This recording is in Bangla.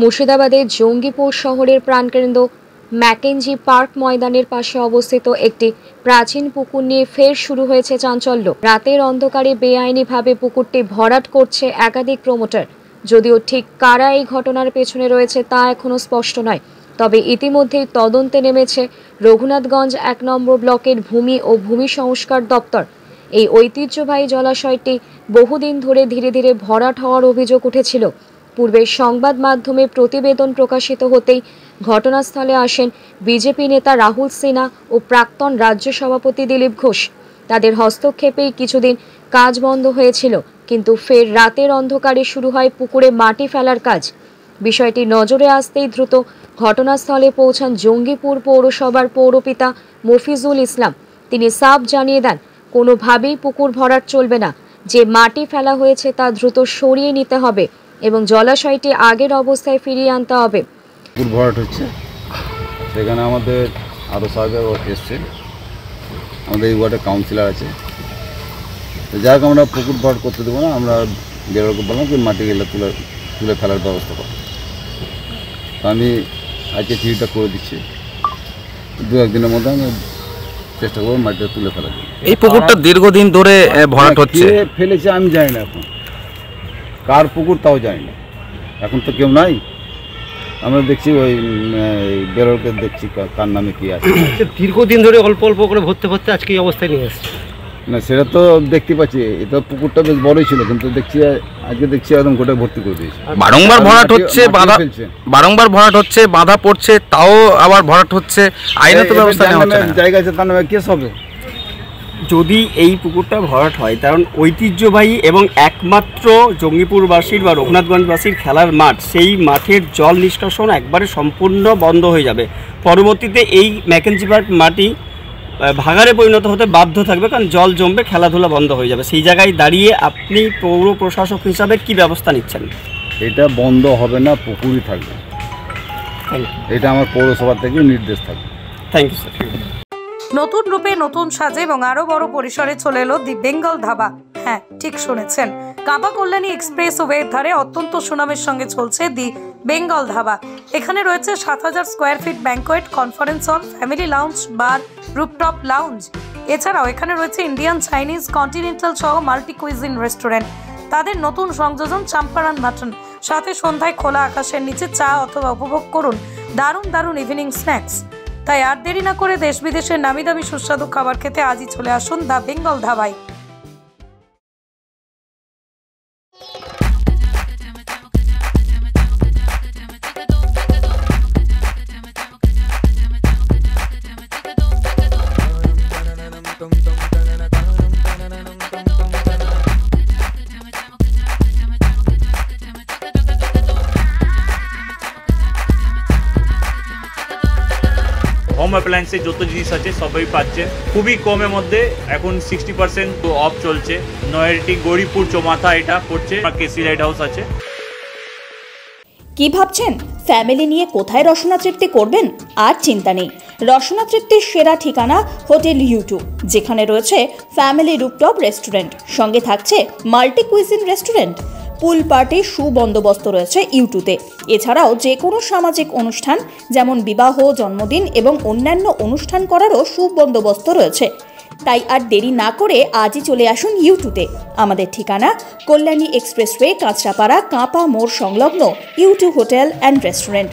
মুর্শিদাবাদের জঙ্গিপুর শহরের প্রাণকেন্দ্র ম্যাকেঞ্জি পার্ক ময়দানের পাশে অবস্থিত একটি প্রাচীন পুকুর নিয়ে ফের শুরু হয়েছে চাঞ্চল্য। রাতের অন্ধকারে বেআইনিভাবে পুকুরটি ভরাট করছে একাধিক প্রমোটার। যদিও ঠিক কারা এই ঘটনার পেছনে রয়েছে তা এখনো স্পষ্ট নয়। তবে ইতিমধ্যেই তদন্তে নেমেছে রঘুনাথগঞ্জ ১ নম্বর ব্লকের ভূমি ও ভূমি সংস্কার দপ্তর। এই ঐতিহ্যবাহী জলাশয়টি বহুদিন ধরে ধীরে ধীরে ভরাট হওয়ার অভিযোগ উঠেছিল। পূর্বে সংবাদ মাধ্যমে প্রতিবেদন প্রকাশিত হতেই ঘটনাস্থলে আসেন বিজেপি নেতা রাহুল সিনহা ও প্রাক্তন রাজ্য সভাপতি দিলীপ ঘোষ। তাদের হস্তক্ষেপেই কিছুদিন কাজ বন্ধ হয়েছিল, কিন্তু ফের রাতের অন্ধকারে শুরু হয় পুকুরে মাটি ফেলার কাজ। বিষয়টি নজরে আসতেই দ্রুত ঘটনাস্থলে পৌঁছান জঙ্গিপুর পৌরসভার পৌরপিতা মফিজুল ইসলাম। তিনি সাফ জানিয়ে দেন, কোনোভাবেই পুকুর ভরাট চলবে না। যে মাটি ফেলা হয়েছে তা দ্রুত সরিয়ে নিতে হবে এবং জলাশয়টি আগের অবস্থায় ফিরিয়ে আনতে হবে। পুকুর ভরাট হচ্ছে, সেখানে আমাদের আরও সাহেব এসছে, আমাদের এই ওয়ার্ডের কাউন্সিলর আছে। তো যাই হোক, আমরা পুকুর ভরাট করতে দেবো না। আমরা বেরোকে বললাম যে মাটি গেলে তুলে ফেলার ব্যবস্থা করো। তো আমি আজকে চিঠিটা করে দিচ্ছি, 2-1 দিনের মধ্যে আমি চেষ্টা করবো মাটিটা তুলে ফেলার জন্য। এই পুকুরটা দীর্ঘদিন ধরে ভরাট হচ্ছে, ফেলেছে আমি জানি না, এখন কার পুকুর তাও জানি না। এখন তো কেউ নাই, আমরা দেখছি ওই বেরোকে দেখছি কার নামে কি আছে। দীর্ঘদিন ধরে অল্প অল্প করে ভরতে ভরতে আজকে এই অবস্থায় নিয়ে আসছে। না, সেটা তো দেখতে পাচ্ছি, এটা পুকুরটা বেশ বড়ই ছিল, কিন্তু দেখছি আজকে দেখছি একদম গোটা ভর্তি করে দিয়েছে। বারংবার ভরাট হচ্ছে, বারংবার ভরাট হচ্ছে, বাধা পড়ছে, তাও আবার ভরাট হচ্ছে। আইনত ব্যবস্থা নেওয়া হচ্ছে না। জায়গা আছে, তার নামে কেস হবে। যদি এই পুকুরটা ভরাট হয়, কারণ ঐতিহ্যবাহী এবং একমাত্র জঙ্গিপুরবাসীর বা রঘুনাথগঞ্জবাসীর খেলার মাঠ, সেই মাঠের জল নিষ্কাশন একবারে সম্পূর্ণ বন্ধ হয়ে যাবে। পরবর্তীতে এই ম্যাকেঞ্জি পার্ক মাটি ভাগাড়ে পরিণত হতে বাধ্য থাকবে, কারণ জল জমবে, খেলাধুলা বন্ধ হয়ে যাবে। সেই জায়গায় দাঁড়িয়ে আপনি পৌর প্রশাসক হিসাবে কি ব্যবস্থা নিচ্ছেন? এটা বন্ধ হবে না, পুকুরই থাকবে। এটা আমার পৌরসভা থেকে নির্দেশ থাকবে। Thank you sir. নতুন রূপে, নতুন সাজে এবং আরো বড় পরিসরে চলে এলো দি বেঙ্গল ধাবা। হ্যাঁ, ঠিক শুনেছেন, কাঁপা কল্যাণী এক্সপ্রেস ওয়ের ধারে অত্যন্ত সুনামের সঙ্গে চলছে দি বেঙ্গল ধাবা। এখানে রয়েছে 7000 square feet banquet, conference hall, family lounge, bar, rooftop lounge. এছাড়াও এখানে রয়েছে ইন্ডিয়ান, চাইনিজ, কন্টিনেন্টাল সহ মাল্টি কুইজিন রেস্টুরেন্ট। তাদের নতুন সংযোজন চাম্পারান মাটন। সাথে সন্ধ্যায় খোলা আকাশের নিচে চা অথবা উপভোগ করুন দারুণ দারুণ ইভিনিং স্ন্যাক্স। তাই আর দেরি না করে দেশ বিদেশের নামি দামি সুস্বাদু খাবার খেতে আজই চলে আসুন দ্য বেঙ্গল ধাবায়। হোম অ্যাপ্লায়েন্সের যত জিনিস আছে সবই পাচ্ছেন খুবই কমের মধ্যে। এখন 60% অফ চলছে। নয়ারটি গৌরীপুর চৌমাথা এটা পড়ছে, কেসি লাইট হাউস আছে। কি ভাবছেন ফ্যামিলি নিয়ে কোথায় রসনা তৃপ্তি করবেন? আর চিন্তা নেই, রসনা তৃপ্তির সেরা ঠিকানা হোটেল ইউ2, যেখানে রয়েছে ফ্যামিলি রুফটপ রেস্টুরেন্ট, সঙ্গে থাকছে মাল্টি কুইজিন রেস্টুরেন্ট। পুল পার্টির সুবন্দোবস্ত রয়েছে ইউ2তে। এছাড়াও যে কোনো সামাজিক অনুষ্ঠান যেমন বিবাহ, জন্মদিন এবং অন্যান্য অনুষ্ঠান করারও সুবন্দোবস্ত রয়েছে। তাই আর দেরি না করে আজই চলে আসুন ইউ2তে। আমাদের ঠিকানা কল্যাণী এক্সপ্রেসওয়ে, কাঁচরাপাড়া, কাঁপা মোড় সংলগ্ন ইউ2 হোটেল অ্যান্ড রেস্টুরেন্ট।